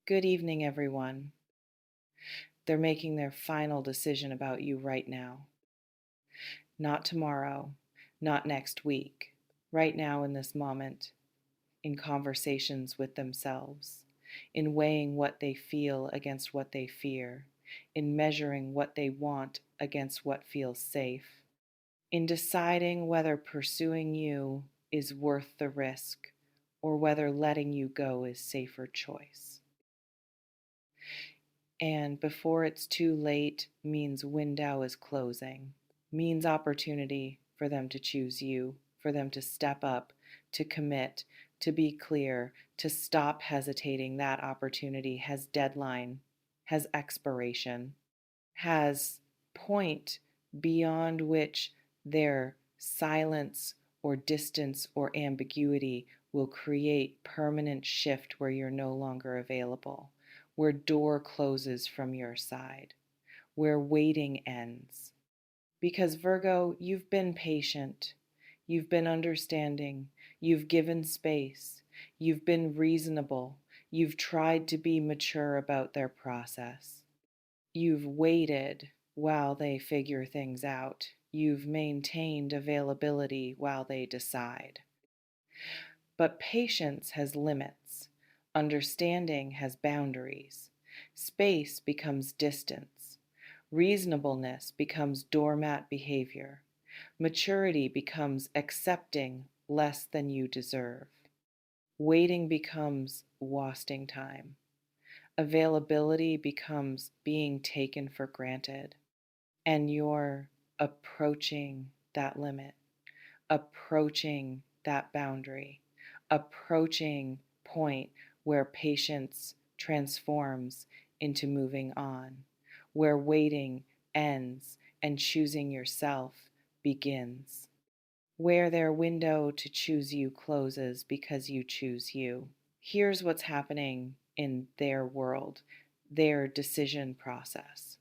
Good evening, everyone. They're making their final decision about you right now. Not tomorrow, not next week. Right now, in this moment, in conversations with themselves, in weighing what they feel against what they fear, in measuring what they want against what feels safe, in deciding whether pursuing you is worth the risk or whether letting you go is safer choice. And before it's too late means window is closing, means opportunity for them to choose you, for them to step up, to commit, to be clear, to stop hesitating. That opportunity has deadline, has expiration, has point beyond which their silence or distance or ambiguity will create permanent shift where you're no longer available, where door closes from your side, where waiting ends. Because Virgo, you've been patient, you've been understanding, you've given space, you've been reasonable, you've tried to be mature about their process. You've waited while they figure things out. You've maintained availability while they decide. But patience has limits. Understanding has boundaries. Space becomes distance. Reasonableness becomes doormat behavior. Maturity becomes accepting less than you deserve. Waiting becomes wasting time. Availability becomes being taken for granted, and you're approaching that limit, approaching that boundary, approaching point where patience transforms into moving on, where waiting ends and choosing yourself begins, where their window to choose you closes because you choose you. Here's what's happening in their world, their decision process.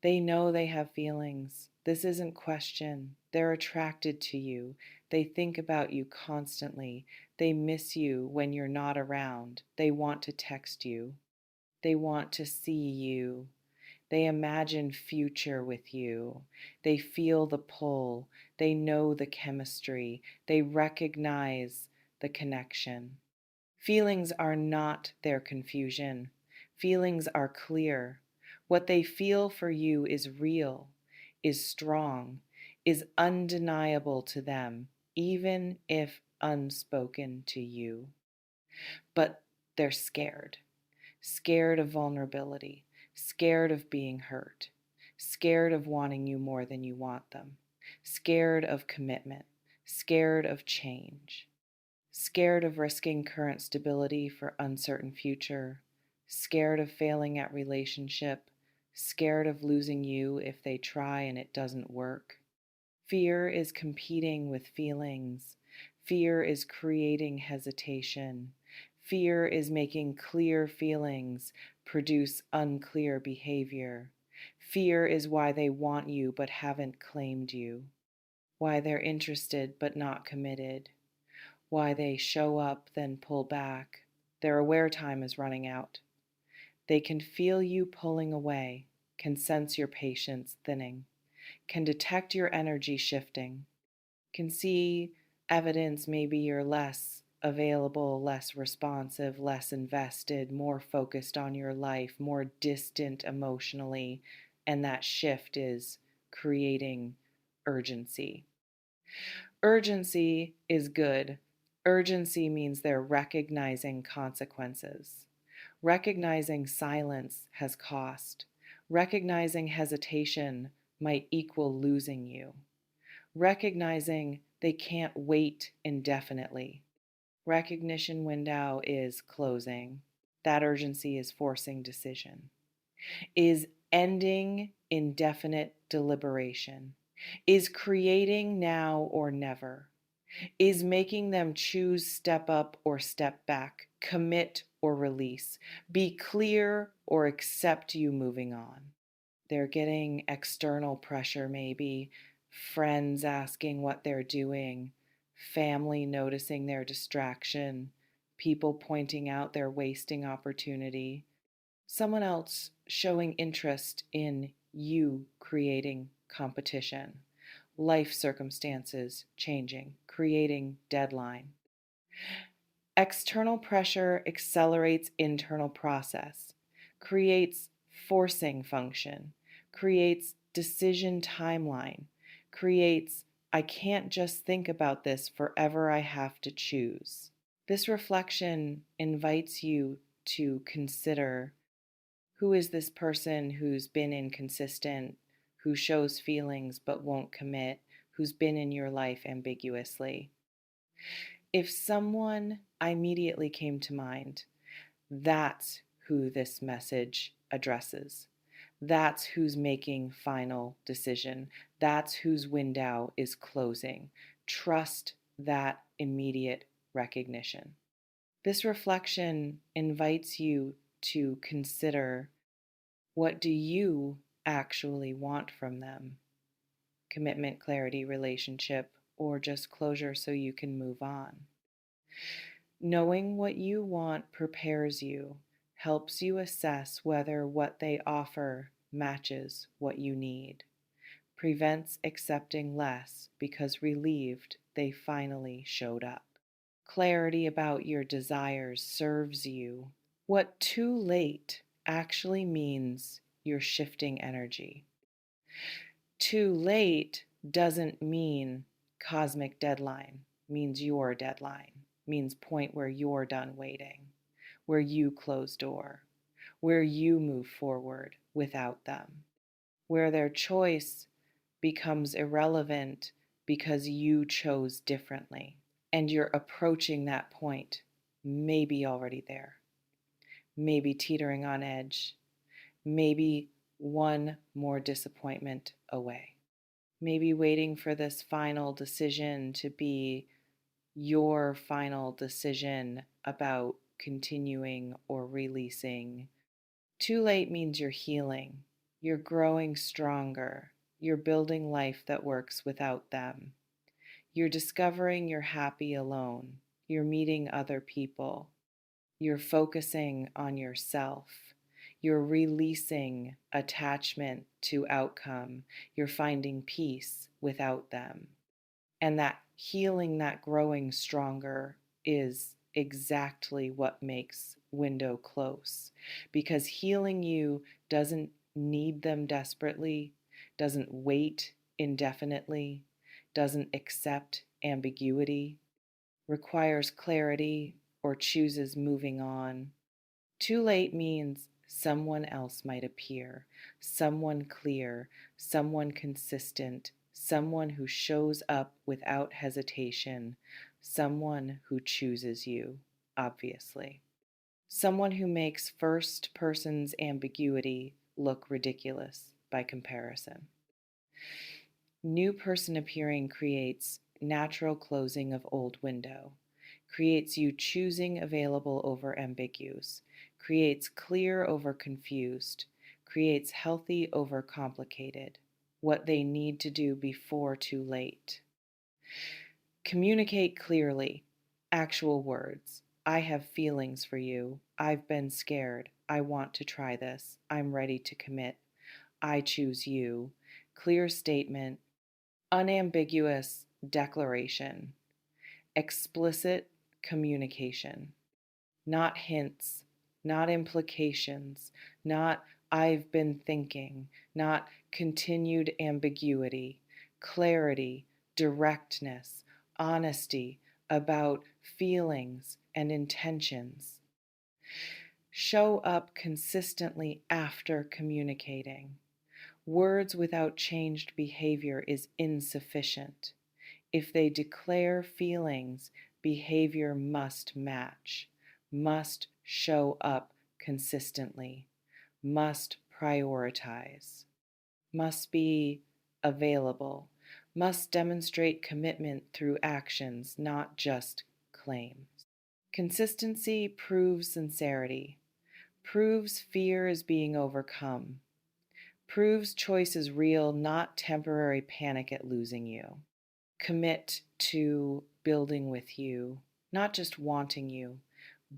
They know they have feelings. This isn't question. They're attracted to you. They think about you constantly. They miss you when you're not around. They want to text you. They want to see you. They imagine future with you. They feel the pull. They know the chemistry. They recognize the connection. Feelings are not their confusion. Feelings are clear. What they feel for you is real, is strong, is undeniable to them, even if unspoken to you. But they're scared, scared of vulnerability, scared of being hurt, scared of wanting you more than you want them, scared of commitment, scared of change. Scared of risking current stability for uncertain future, scared of failing at relationship, scared of losing you if they try and it doesn't work. Fear is competing with feelings. Fear is creating hesitation. Fear is making clear feelings produce unclear behavior. Fear is why they want you but haven't claimed you, why they're interested but not committed, why they show up then pull back. Their aware time is running out. They can feel you pulling away, can sense your patience thinning, can detect your energy shifting, can see evidence maybe you're less available, less responsive, less invested, more focused on your life, more distant emotionally, and that shift is creating urgency. Urgency is good. Urgency means they're recognizing consequences. Recognizing silence has cost. Recognizing hesitation might equal losing you. Recognizing they can't wait indefinitely. Recognition window is closing. That urgency is forcing decision. Is ending indefinite deliberation. Is creating now or never. Is making them choose step up or step back, commit or release, be clear or accept you moving on. They're getting external pressure, maybe friends asking what they're doing, family noticing their distraction, people pointing out they're wasting opportunity, someone else showing interest in you creating competition, life circumstances changing, creating deadline. External pressure accelerates internal process, creates forcing function, creates decision timeline, creates I can't just think about this forever, I have to choose. This reflection invites you to consider, who is this person who's been inconsistent, who shows feelings but won't commit, who's been in your life ambiguously? If someone immediately came to mind, that's who this message addresses. That's who's making final decision. That's whose window is closing. Trust that immediate recognition. This reflection invites you to consider, what do you actually want from them? Commitment, clarity, relationship, or just closure so you can move on. Knowing what you want prepares you, helps you assess whether what they offer matches what you need, prevents accepting less because relieved they finally showed up. Clarity about your desires serves you. What too late actually means you're shifting energy. Too late doesn't mean cosmic deadline, means your deadline, means point where you're done waiting, where you close door, where you move forward without them, where their choice becomes irrelevant because you chose differently, and you're approaching that point, maybe already there, maybe teetering on edge, maybe one more disappointment away. Maybe waiting for this final decision to be your final decision about continuing or releasing. Too late means you're healing, you're growing stronger, you're building life that works without them. You're discovering you're happy alone, you're meeting other people, you're focusing on yourself. You're releasing attachment to outcome. You're finding peace without them. And that healing, that growing stronger is exactly what makes window close. Because healing you doesn't need them desperately, doesn't wait indefinitely, doesn't accept ambiguity, requires clarity, or chooses moving on. Too late means someone else might appear, someone clear, someone consistent, someone who shows up without hesitation, someone who chooses you, obviously. Someone who makes first person's ambiguity look ridiculous by comparison. New person appearing creates natural closing of old window, creates you choosing available over ambiguous, creates clear over confused, creates healthy over complicated, what they need to do before too late. Communicate clearly, actual words. I have feelings for you. I've been scared. I want to try this. I'm ready to commit. I choose you. Clear statement, unambiguous declaration, explicit communication, not hints, not implications, not I've been thinking, not continued ambiguity, clarity, directness, honesty about feelings and intentions. Show up consistently after communicating. Words without changed behavior is insufficient. If they declare feelings, behavior must match, must show up consistently, must prioritize, must be available, must demonstrate commitment through actions, not just claims. Consistency proves sincerity, proves fear is being overcome, proves choice is real, not temporary panic at losing you. Commit to building with you, not just wanting you,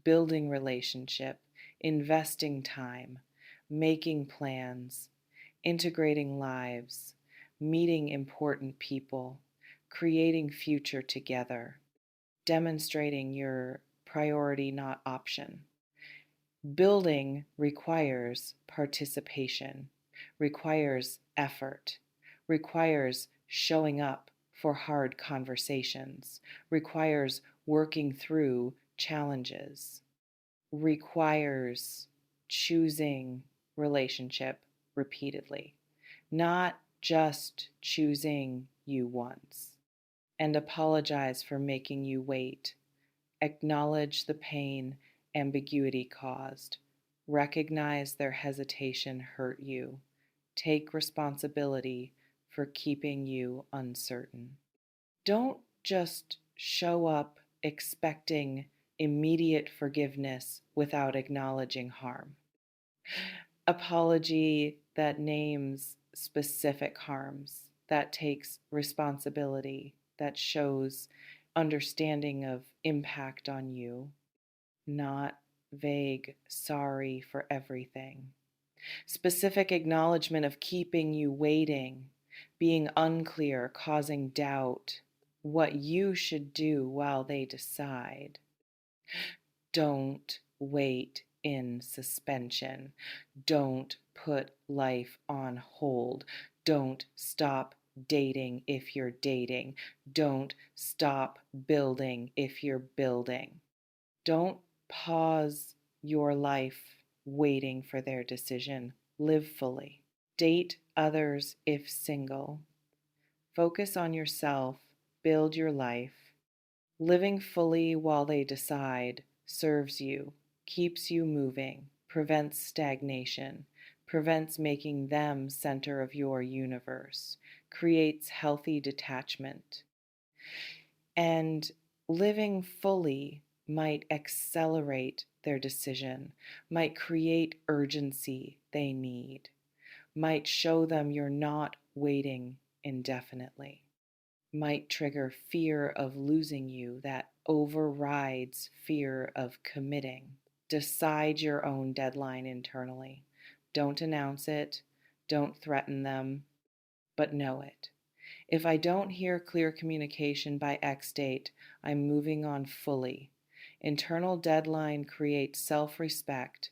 building relationship, investing time, making plans, integrating lives, meeting important people, creating future together, demonstrating your priority, not option. Building requires participation, requires effort, requires showing up for hard conversations, requires working through challenges, requires choosing relationship repeatedly, not just choosing you once. And apologize for making you wait. Acknowledge the pain ambiguity caused. Recognize their hesitation hurt you. Take responsibility for keeping you uncertain. Don't just show up expecting immediate forgiveness without acknowledging harm. Apology that names specific harms, that takes responsibility, that shows understanding of impact on you, not vague sorry for everything. Specific acknowledgement of keeping you waiting, being unclear, causing doubt, what you should do while they decide. Don't wait in suspension. Don't put life on hold. Don't stop dating if you're dating. Don't stop building if you're building. Don't pause your life waiting for their decision. Live fully. Date others if single. Focus on yourself. Build your life. Living fully while they decide serves you, keeps you moving, prevents stagnation, prevents making them center of your universe, creates healthy detachment. And living fully might accelerate their decision, might create urgency they need, might show them you're not waiting indefinitely, might trigger fear of losing you that overrides fear of committing. Decide your own deadline internally. Don't announce it, don't threaten them, but know it. If I don't hear clear communication by X date, I'm moving on fully. Internal deadline creates self-respect,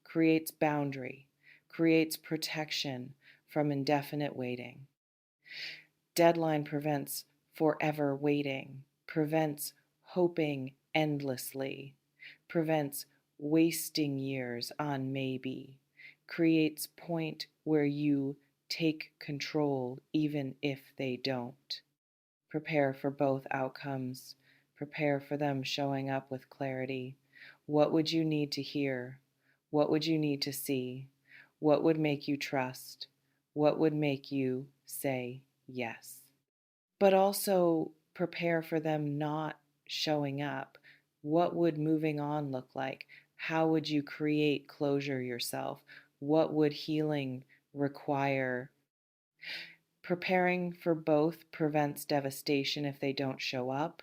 creates boundary, creates protection from indefinite waiting. Deadline prevents forever waiting, prevents hoping endlessly, prevents wasting years on maybe, creates point where you take control even if they don't. Prepare for both outcomes. Prepare for them showing up with clarity. What would you need to hear? What would you need to see? What would make you trust? What would make you say yes? But also prepare for them not showing up. What would moving on look like? How would you create closure yourself? What would healing require? Preparing for both prevents devastation if they don't show up,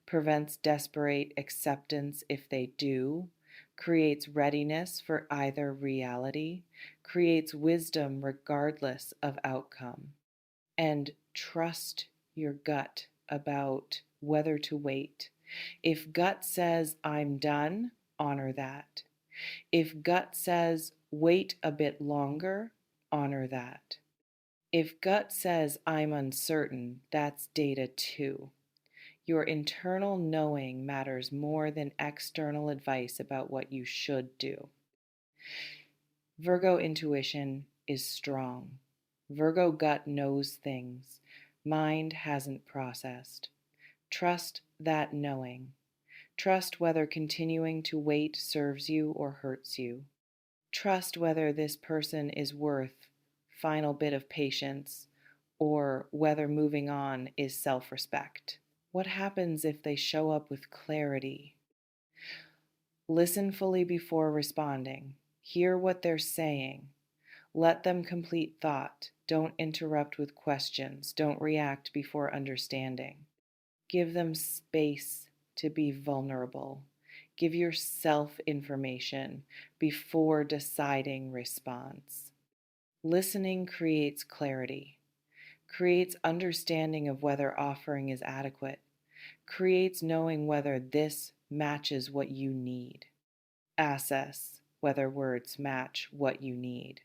prevents desperate acceptance if they do, creates readiness for either reality, creates wisdom regardless of outcome. And trust your gut about whether to wait. If gut says, I'm done, honor that. If gut says, wait a bit longer, honor that. If gut says, I'm uncertain, that's data too. Your internal knowing matters more than external advice about what you should do. Virgo intuition is strong. Virgo gut knows things mind hasn't processed. Trust that knowing. Trust whether continuing to wait serves you or hurts you. Trust whether this person is worth final bit of patience or whether moving on is self-respect. What happens if they show up with clarity? Listen fully before responding. Hear what they're saying. Let them complete thought. Don't interrupt with questions. Don't react before understanding. Give them space to be vulnerable. Give yourself information before deciding response. Listening creates clarity, creates understanding of whether offering is adequate, creates knowing whether this matches what you need. Assess whether words match what you need.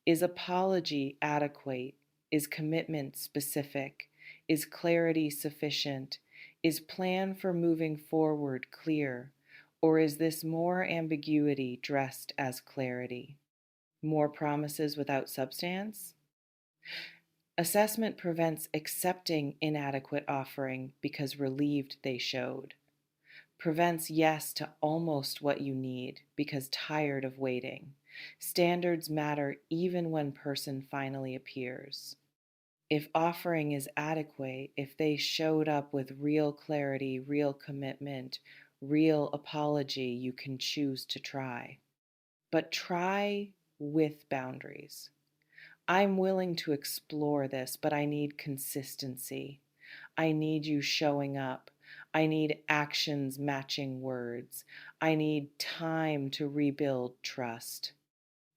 Is apology adequate? Is commitment specific? Is clarity sufficient? Is plan for moving forward clear? Or is this more ambiguity dressed as clarity? More promises without substance? Assessment prevents accepting inadequate offering because relieved they showed. Prevents yes to almost what you need because tired of waiting. Standards matter even when person finally appears. If offering is adequate, if they showed up with real clarity, real commitment, real apology, you can choose to try. But try with boundaries. I'm willing to explore this, but I need consistency. I need you showing up. I need actions matching words. I need time to rebuild trust.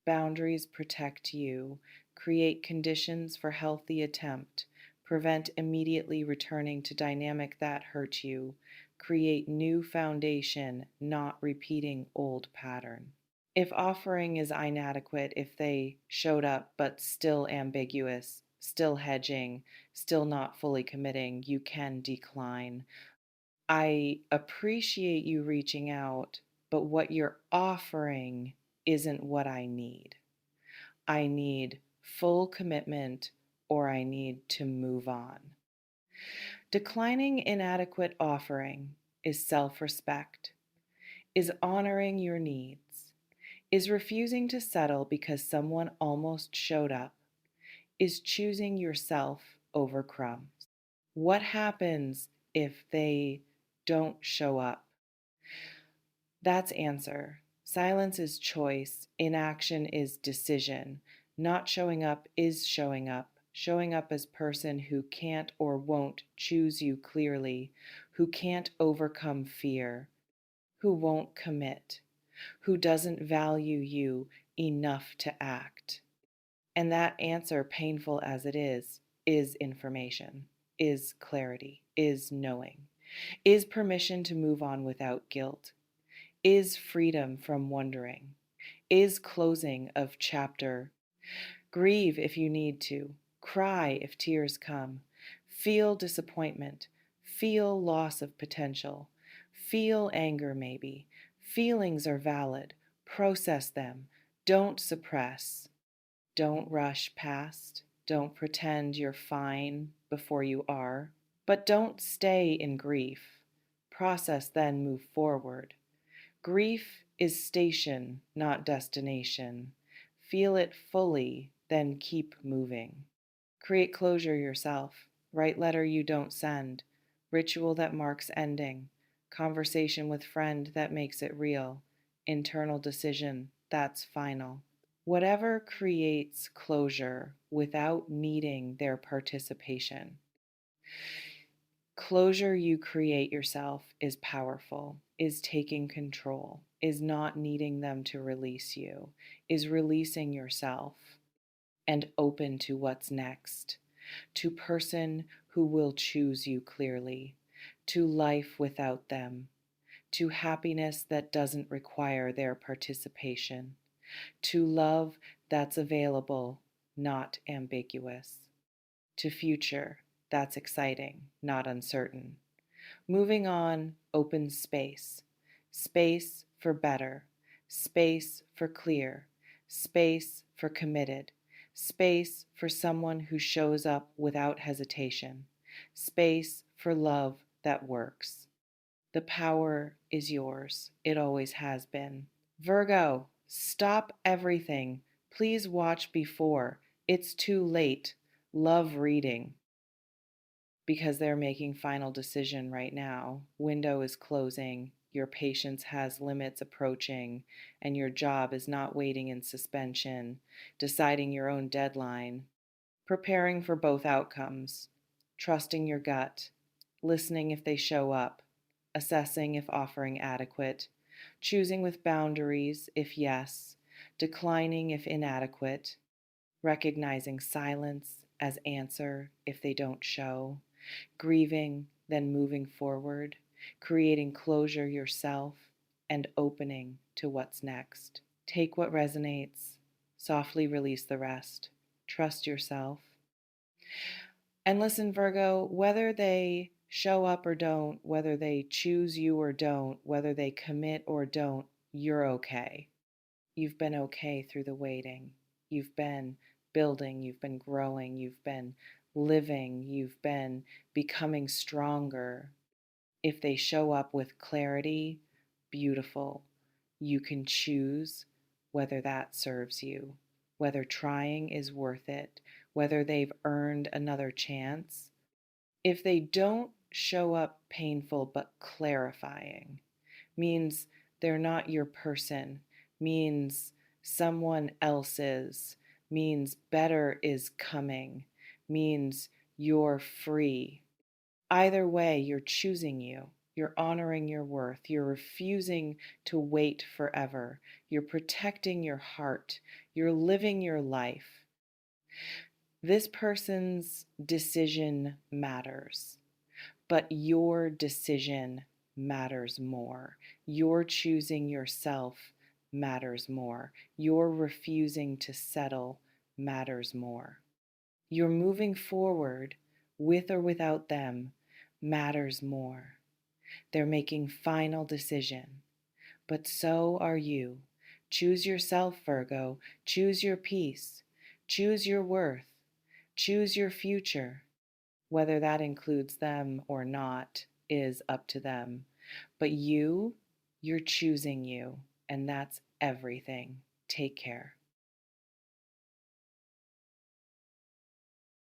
Boundaries protect you, create conditions for healthy attempt, prevent immediately returning to dynamic that hurt you, create new foundation, not repeating old pattern. If offering is inadequate, if they showed up but still ambiguous, still hedging, still not fully committing, you can decline. I appreciate you reaching out, but what you're offering isn't what I need. I need full commitment or I need to move on. Declining inadequate offering is self respect, is honoring your needs, is refusing to settle because someone almost showed up, is choosing yourself over crumbs. What happens if they don't show up? That's answer. Silence is choice. Inaction is decision. Not showing up is showing up. Showing up as person who can't or won't choose you clearly, who can't overcome fear, who won't commit, who doesn't value you enough to act. And that answer, painful as it is information, is clarity, is knowing, is permission to move on without guilt, is freedom from wondering, is closing of chapter. Grieve if you need to, cry if tears come, feel disappointment, feel loss of potential, feel anger maybe. Feelings are valid, process them, don't suppress, don't rush past, don't pretend you're fine before you are, but don't stay in grief. Process, then move forward. Grief is station, not destination. Feel it fully, then keep moving. Create closure yourself. Write letter you don't send. Ritual that marks ending. Conversation with friend that makes it real. Internal decision that's final. Whatever creates closure without needing their participation. Closure you create yourself is powerful, is taking control, is not needing them to release you, is releasing yourself and open to what's next, to person who will choose you clearly, to life without them, to happiness that doesn't require their participation, to love that's available, not ambiguous, to future that's exciting, not uncertain. Moving on opens space. Space for better. Space for clear. Space for committed. Space for someone who shows up without hesitation. Space for love that works. The power is yours. It always has been. Virgo, stop everything. Please watch before. It's too late. Love reading. Because they're making final decision right now. Window is closing, your patience has limits approaching, and your job is not waiting in suspension, deciding your own deadline, preparing for both outcomes, trusting your gut, listening if they show up, assessing if offering adequate, choosing with boundaries if yes, declining if inadequate, recognizing silence as answer if they don't show, grieving, then moving forward, creating closure yourself, and opening to what's next. Take what resonates, softly release the rest. Trust yourself. And listen, Virgo, whether they show up or don't, whether they choose you or don't, whether they commit or don't, you're okay. You've been okay through the waiting. You've been building, you've been growing, you've been living, you've been becoming stronger. If they show up with clarity, beautiful. You can choose whether that serves you, whether trying is worth it, whether they've earned another chance. If they don't show up painful but clarifying, means they're not your person, means someone else's, means better is coming, means you're free. Either way, you're choosing you. You're honoring your worth. You're refusing to wait forever. You're protecting your heart. You're living your life. This person's decision matters, but your decision matters more. Your choosing yourself matters more. Your refusing to settle matters more. Your moving forward with or without them matters more. They're making final decision, but so are you. Choose yourself, Virgo. Choose your peace. Choose your worth. Choose your future. Whether that includes them or not is up to them. But you're choosing you, and that's everything. Take care.